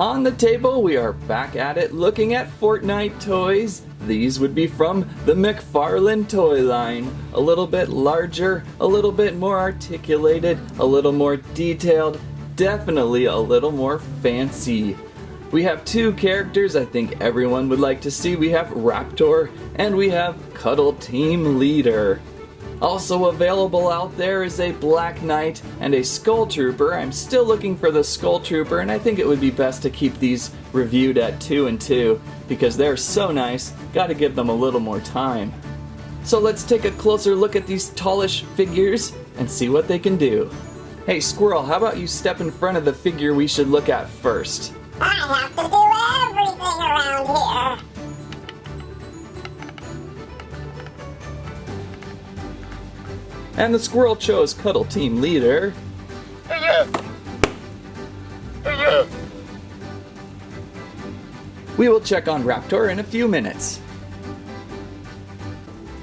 On the table, we are back at it looking at Fortnite toys. These would be from the McFarlane toy line. A little bit larger, a little bit more articulated, a little more detailed, definitely a little more fancy. We have two characters I think everyone would like to see. We have Raptor and we have Cuddle Team Leader. Also available out there is a Black Knight and a Skull Trooper. I'm still looking for the Skull Trooper, and I think it would be best to keep these reviewed at 2 and 2 because they're so nice, gotta give them a little more time. So let's take a closer look at these tallish figures and see what they can do. Hey Squirrel, how about you step in front of the figure we should look at first? I have to do everything around here. And the squirrel chose Cuddle Team Leader. We will check on Raptor in a few minutes.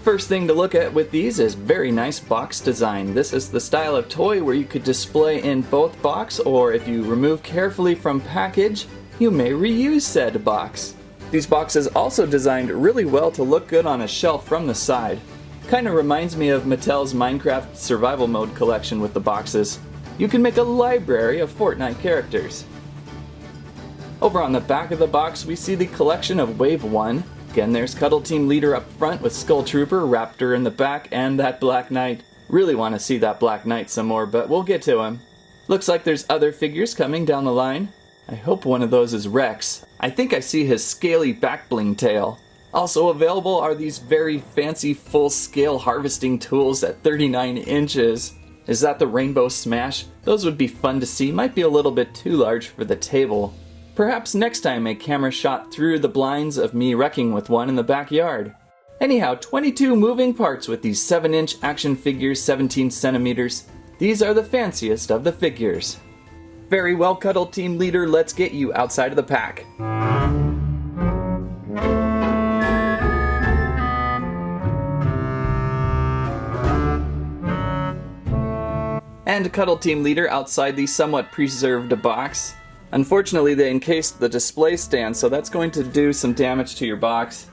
First thing to look at with these is very nice box design. This is the style of toy where you could display in both box, or if you remove carefully from package, you may reuse said box. These boxes also designed really well to look good on a shelf from the side. Kinda reminds me of Mattel's Minecraft Survival Mode collection with the boxes. You can make a library of Fortnite characters. Over on the back of the box we see the collection of Wave 1. Again, there's Cuddle Team Leader up front with Skull Trooper, Raptor in the back, and that Black Knight. Really want to see that Black Knight some more, but we'll get to him. Looks like there's other figures coming down the line. I hope one of those is Rex. I think I see his scaly back bling tail. Also available are these very fancy full-scale harvesting tools at 39 inches. Is that the Rainbow Smash? Those would be fun to see, might be a little bit too large for the table. Perhaps next time a camera shot through the blinds of me wrecking with one in the backyard. Anyhow, 22 moving parts with these 7-inch action figures, 17 centimeters. These are the fanciest of the figures. Very well, Cuddle Team Leader, let's get you outside of the pack. And Cuddle Team Leader outside the somewhat preserved box. Unfortunately, they encased the display stand, so that's going to do some damage to your box.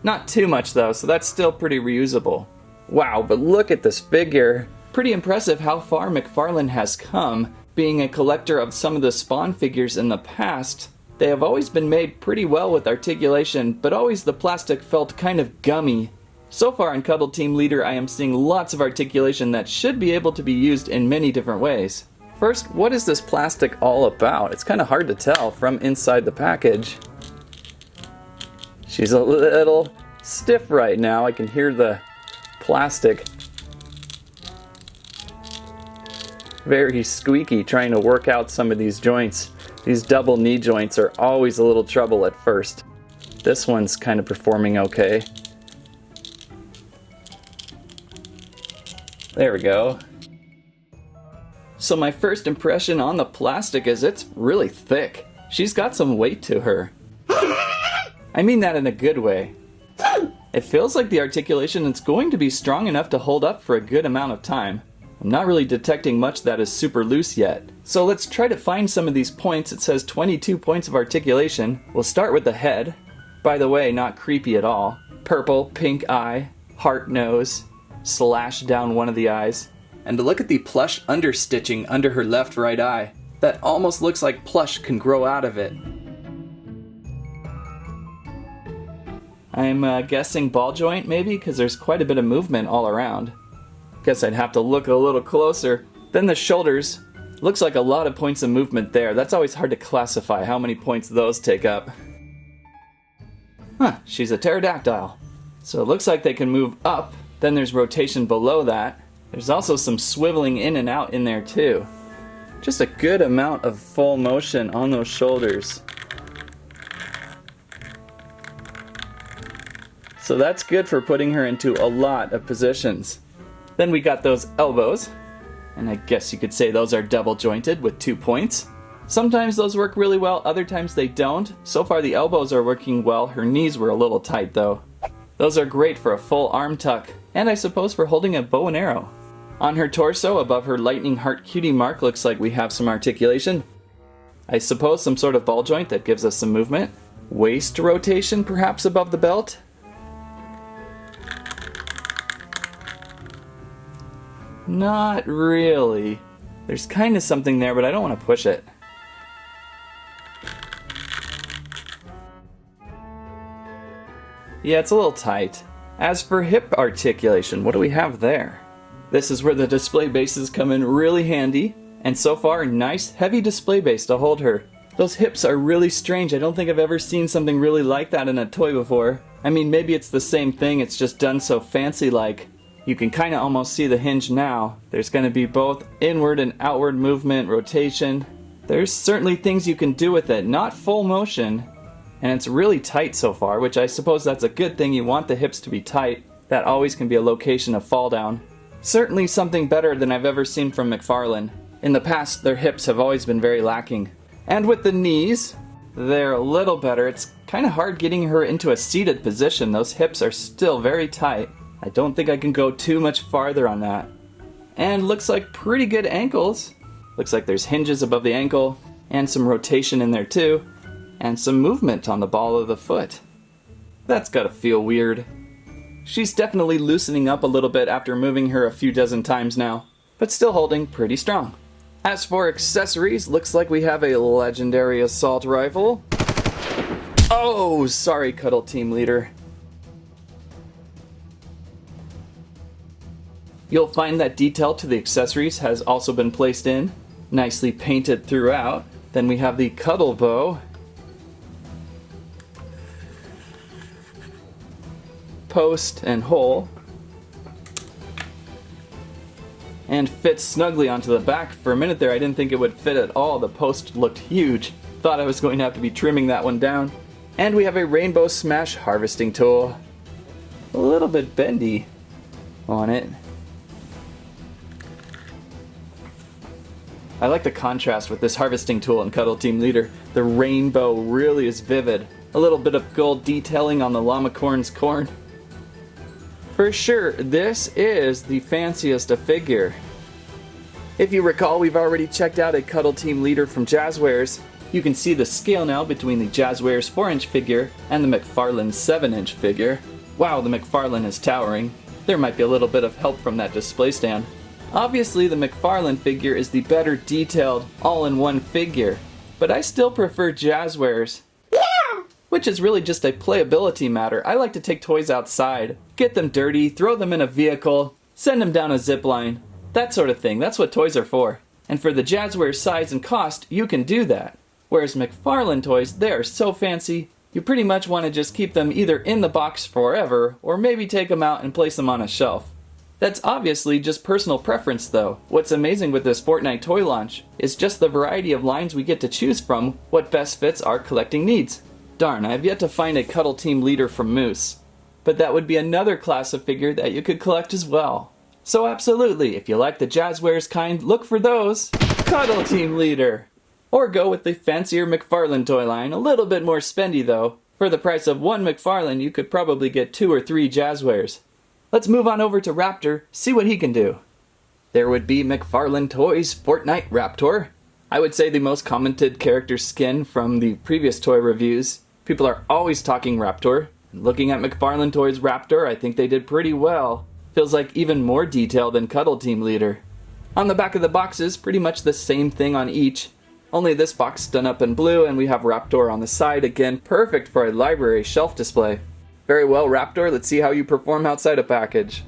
Not too much though, so that's still pretty reusable. Wow, but look at this figure. Pretty impressive how far McFarlane has come. Being a collector of some of the Spawn figures in the past, they have always been made pretty well with articulation, but always the plastic felt kind of gummy. So far in Cuddle Team Leader, I am seeing lots of articulation that should be able to be used in many different ways. First, what is this plastic all about? It's kind of hard to tell from inside the package. She's a little stiff right now. I can hear the plastic. Very squeaky trying to work out some of these joints. These double knee joints are always a little trouble at first. This one's kind of performing okay. There we go. So my first impression on the plastic is it's really thick. She's got some weight to her. I mean that in a good way. It feels like the articulation is going to be strong enough to hold up for a good amount of time. I'm not really detecting much that is super loose yet. So let's try to find some of these points. It says 22 points of articulation. We'll start with the head. By the way, not creepy at all. Purple, pink eye, heart nose, slash down one of the eyes. And look at the plush understitching under her left right eye. That almost looks like plush can grow out of it. I'm guessing ball joint maybe, because there's quite a bit of movement all around. Guess I'd have to look a little closer. Then the shoulders. Looks like a lot of points of movement there. That's always hard to classify how many points those take up. Huh, she's a pterodactyl. So it looks like they can move up. Then there's rotation below that. There's also some swiveling in and out in there too. Just a good amount of full motion on those shoulders. So that's good for putting her into a lot of positions. Then we got those elbows, and I guess you could say those are double jointed with 2 points. Sometimes those work really well, other times they don't. So far the elbows are working well, her knees were a little tight though. Those are great for a full arm tuck, and I suppose for holding a bow and arrow. On her torso, above her lightning heart cutie mark, looks like we have some articulation. I suppose some sort of ball joint that gives us some movement. Waist rotation perhaps above the belt. Not really. There's kind of something there, but I don't want to push it. Yeah, it's a little tight. As for hip articulation, what do we have there? This is where the display bases come in really handy, and so far, nice heavy display base to hold her. Those hips are really strange. I don't think I've ever seen something really like that in a toy before. I mean, maybe it's the same thing, it's just done so fancy-like. You can kind of almost see the hinge now. There's going to be both inward and outward movement, rotation. There's certainly things you can do with it, not full motion. And it's really tight so far, which I suppose that's a good thing. You want the hips to be tight. That always can be a location of fall down. Certainly something better than I've ever seen from McFarlane. In the past, their hips have always been very lacking. And with the knees, they're a little better. It's kind of hard getting her into a seated position. Those hips are still very tight. I don't think I can go too much farther on that. And looks like pretty good ankles. Looks like there's hinges above the ankle and some rotation in there too. And some movement on the ball of the foot. That's gotta feel weird. She's definitely loosening up a little bit after moving her a few dozen times now, but still holding pretty strong. As for accessories, looks like we have a legendary assault rifle. Oh, sorry, Cuddle Team Leader. You'll find that detail to the accessories has also been placed in, nicely painted throughout. Then we have the cuddle bow. Post and hole. And fits snugly onto the back. For a minute there I didn't think it would fit at all. The post looked huge. Thought I was going to have to be trimming that one down. And we have a rainbow smash harvesting tool. A little bit bendy on it. I like the contrast with this harvesting tool in Cuddle Team Leader. The rainbow really is vivid. A little bit of gold detailing on the llamacorn's corn. For sure, this is the fanciest of figure. If you recall, we've already checked out a Cuddle Team Leader from Jazzwares. You can see the scale now between the Jazzwares 4-inch figure and the McFarlane 7-inch figure. Wow, the McFarlane is towering. There might be a little bit of help from that display stand. Obviously, the McFarlane figure is the better detailed, all-in-one figure, but I still prefer Jazzwares. Yeah! Which is really just a playability matter. I like to take toys outside, get them dirty, throw them in a vehicle, send them down a zip line, that sort of thing. That's what toys are for. And for the Jazzwares size and cost, you can do that. Whereas McFarlane toys, they are so fancy, you pretty much want to just keep them either in the box forever, or maybe take them out and place them on a shelf. That's obviously just personal preference though. What's amazing with this Fortnite toy launch is just the variety of lines we get to choose from what best fits our collecting needs. Darn, I have yet to find a Cuddle Team Leader from Moose. But that would be another class of figure that you could collect as well. So absolutely, if you like the Jazzwares kind, look for those. Cuddle Team Leader! Or go with the fancier McFarlane toy line, a little bit more spendy though. For the price of one McFarlane, you could probably get 2 or 3 Jazzwares. Let's move on over to Raptor, see what he can do. There would be McFarlane Toys Fortnite Raptor. I would say the most commented character skin from the previous toy reviews. People are always talking Raptor. Looking at McFarlane Toys Raptor, I think they did pretty well. Feels like even more detail than Cuddle Team Leader. On the back of the boxes, pretty much the same thing on each. Only this box done up in blue, and we have Raptor on the side again, perfect for a library shelf display. Very well, Raptor, let's see how you perform outside a package.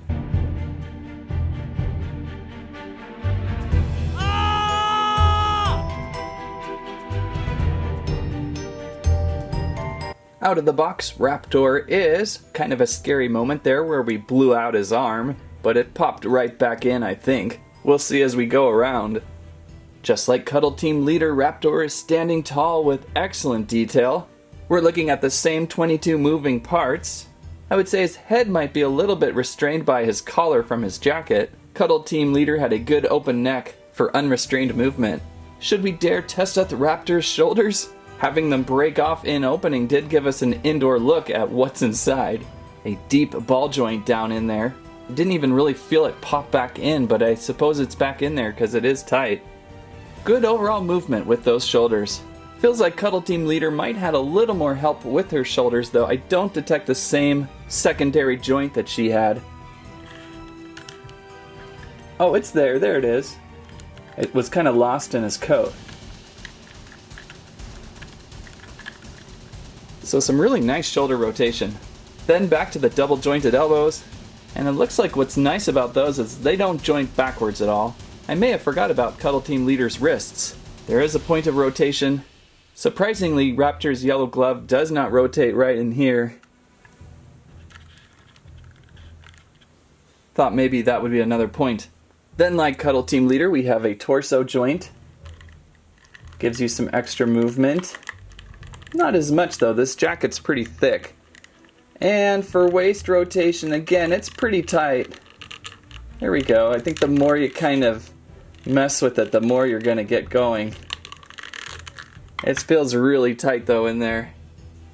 Out of the box, Raptor is kind of a scary moment there where we blew out his arm, but it popped right back in, I think. We'll see as we go around. Just like Cuddle Team Leader, Raptor is standing tall with excellent detail. We're looking at the same 22 moving parts. I would say his head might be a little bit restrained by his collar from his jacket. Cuddle Team Leader had a good open neck for unrestrained movement. Should we dare test out the Raptor's shoulders? Having them break off in opening did give us an indoor look at what's inside. A deep ball joint down in there. I didn't even really feel it pop back in, but I suppose it's back in there because it is tight. Good overall movement with those shoulders. Feels like Cuddle Team Leader might had a little more help with her shoulders though. I don't detect the same secondary joint that she had. Oh, it's there. There it is. It was kind of lost in his coat. So some really nice shoulder rotation. Then back to the double jointed elbows. And it looks like what's nice about those is they don't joint backwards at all. I may have forgot about Cuddle Team Leader's wrists. There is a point of rotation. Surprisingly, Raptor's yellow glove does not rotate right in here. Thought maybe that would be another point. Then, like Cuddle Team Leader, we have a torso joint. Gives you some extra movement. Not as much though, this jacket's pretty thick. And for waist rotation, again, it's pretty tight. There we go. I think the more you kind of mess with it, the more you're going to get going. It feels really tight though in there.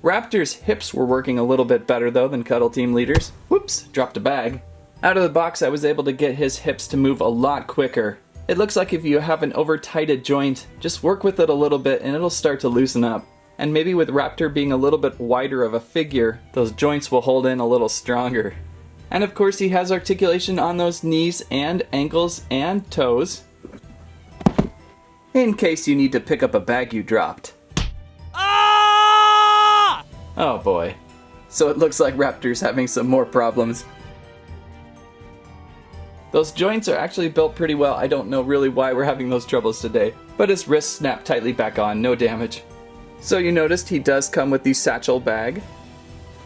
Raptor's hips were working a little bit better though than Cuddle Team Leader's. Whoops, dropped a bag. Out of the box I was able to get his hips to move a lot quicker. It looks like if you have an over-tighted joint, just work with it a little bit and it'll start to loosen up. And maybe with Raptor being a little bit wider of a figure, those joints will hold in a little stronger. And of course he has articulation on those knees and ankles and toes, in case you need to pick up a bag you dropped. Ah! Oh boy. So it looks like Raptor's having some more problems. Those joints are actually built pretty well. I don't know really why we're having those troubles today, but his wrists snap tightly back on, no damage. So you noticed he does come with the satchel bag,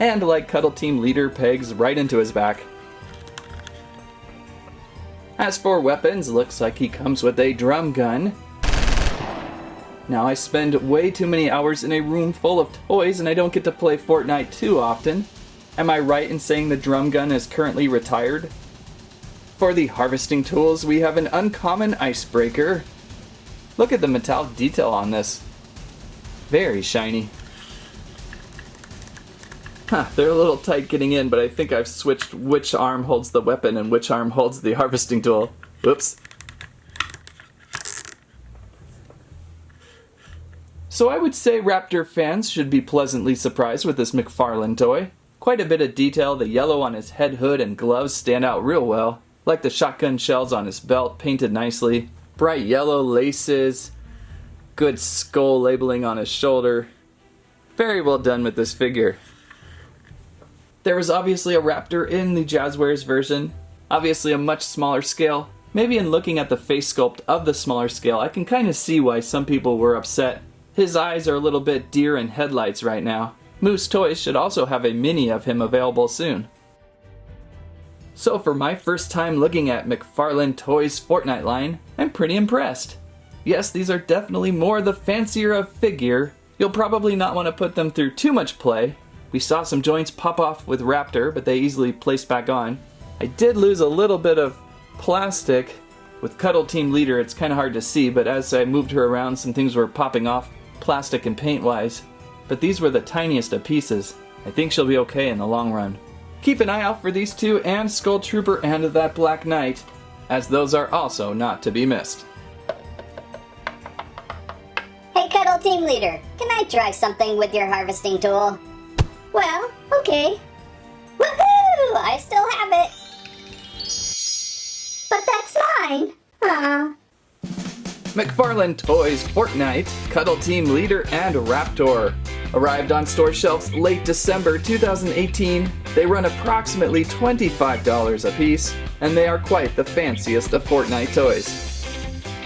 and like Cuddle Team Leader, pegs right into his back. As for weapons, looks like he comes with a drum gun. Now I spend way too many hours in a room full of toys and I don't get to play Fortnite too often. Am I right in saying the drum gun is currently retired? For the harvesting tools, we have an uncommon icebreaker. Look at the metallic detail on this. Very shiny. Huh, they're a little tight getting in, but I think I've switched which arm holds the weapon and which arm holds the harvesting tool. Whoops. So I would say Raptor fans should be pleasantly surprised with this McFarlane toy. Quite a bit of detail, the yellow on his head hood and gloves stand out real well. Like the shotgun shells on his belt, painted nicely. Bright yellow laces. Good skull labeling on his shoulder. Very well done with this figure. There was obviously a Raptor in the Jazzwares version. Obviously a much smaller scale. Maybe in looking at the face sculpt of the smaller scale, I can kind of see why some people were upset. His eyes are a little bit deer in headlights right now. Moose Toys should also have a mini of him available soon. So for my first time looking at McFarlane Toys' Fortnite line, I'm pretty impressed. Yes, these are definitely more the fancier of figure. You'll probably not want to put them through too much play. We saw some joints pop off with Raptor, but they easily placed back on. I did lose a little bit of plastic. With Cuddle Team Leader, it's kind of hard to see, but as I moved her around, some things were popping off, plastic and paint-wise. But these were the tiniest of pieces. I think she'll be okay in the long run. Keep an eye out for these two and Skull Trooper and that Black Knight, as those are also not to be missed. Hey, Cuddle Team Leader, can I try something with your harvesting tool? Well, okay. Woohoo! I still have it. But that's mine. Aw. McFarlane Toys Fortnite, Cuddle Team Leader, and Raptor. Arrived on store shelves late December 2018. They run approximately $25 a piece, and they are quite the fanciest of Fortnite toys.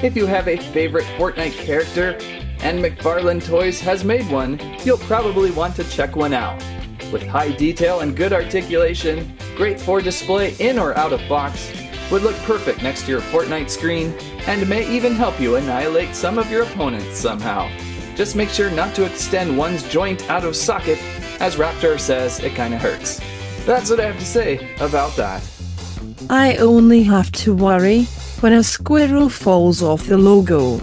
If you have a favorite Fortnite character, and McFarlane Toys has made one, you'll probably want to check one out. With high detail and good articulation, great for display in or out of box, would look perfect next to your Fortnite screen, and may even help you annihilate some of your opponents somehow. Just make sure not to extend one's joint out of socket, as Raptor says it kinda hurts. That's what I have to say about that. I only have to worry when a squirrel falls off the logo.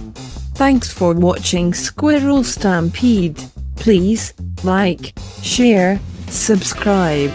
Thanks for watching Squirrel Stampede. Please like, share, subscribe.